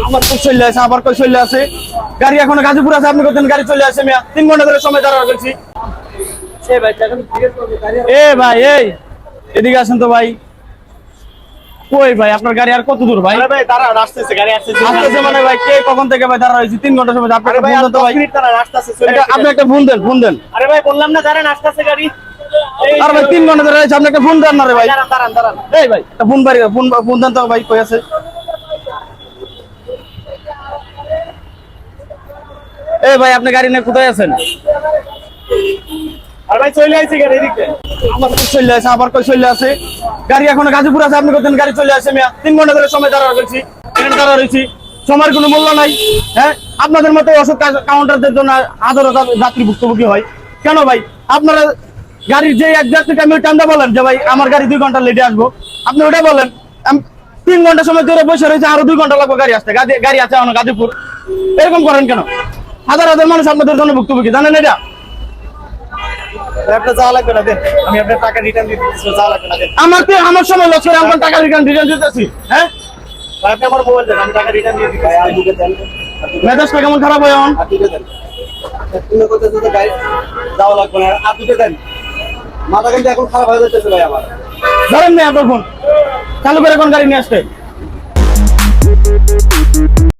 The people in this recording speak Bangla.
আমার তো চলে আছে, আবার কই চলে আছে গাড়ি, এখনো গাজীপুর আছে, আপনি কইতেন গাড়ি চলে আসে মিয়া, 3 ঘন্টা ধরে সময় দাঁড়া করছি। এ ভাই এই এদিকে আসেন তো ভাই। কই ভাই আপনার গাড়ি আর কত দূর ভাই? আরে ভাই দাঁড়ান, আসতেছে গাড়ি আসতেছে। আসতেছে মানে ভাই কে কখন থেকে ভাই দাঁড়া রয়েছে 3 ঘন্টা সময়, আপনি আরে একটা ভাই ফোন আর দেন তো 10 ভাই। মিনিট দাঁড়ান, আসতেছে চলে এটা আপনি আসছে। একটা ফোন দেন, ফোন দেন। আরে ভাই বললাম না দাঁড়ান, আসতেছে গাড়ি। আর ভাই 3 ঘন্টা ধরে রয়েছে, আপনি একটা ফোন দেন না রে ভাই। দাঁড়ান দাঁড়ান দাঁড়ান। এই ভাই একটা ফোন বাড়ি ফোন দেন তো ভাই, কই আছে? এই ভাই আপনি গাড়ি নিয়ে কোথায় আছেন? আর ভাই চলে আইছে গাড়ি এদিকে। আমার তো চলে আছে, আবার কই চলে আছে গাড়ি, এখনো গাজীপুর আছে, আপনি কইতেন গাড়ি চলে আসে মিয়া, 3 ঘন্টা ধরে সময় দাঁড়া করছি, এখানে দাঁড়া রয়েছি, সময়ের কোনো মূল্য নাই। হ্যাঁ, আপনাদের মতো ওষুধ কাউন্টারদের জন্য হাজারো যাত্রী ভুক্তভোগী হয় কেন ভাই? আপনারা গাড়ির যে একজাক্ট টাইমে টাইমটা বলেন যে ভাই আমার গাড়ি 2 ঘন্টা লেটে আসবো, আপনি ওটা বলেন। 3 ঘন্টা সময় ধরে বসে রয়েছে, আরো 2 ঘন্টা লাগবে গাড়ি আসতে, গাড়ি আছে এখনো গাজীপুর, এরকম করেন কেন? হাজার হাজার মানুষ আপনাদের জন্য ভুক্তভোগী, জানেন এটা? আপনার যাওয়া লাগবে না, দেন আমি আপনার টাকা রিটার্ন দিয়ে দিচ্ছি, যাওয়া লাগবে না দেন। আমার সময় লস করে আমার টাকা রিটার্ন দিতেছি। হ্যাঁ, ভাই আপনি আমার মোবাইল দেন, আমি টাকা রিটার্ন দিয়ে দিচ্ছি। আর দিকে দেন, মেজাজটা কেমন খারাপ হয় এখন? আর দিকে দেন। তুমি করতে তো গাড়ি যাওয়া লাগবে না, আর দিকে দেন। মাথা কিন্তু এখন খারাপ হয়ে যাচ্ছে ভাই আমার। ধরেন না আপনার ফোন চালু করে কোন গাড়ি নিয়ে আসতে।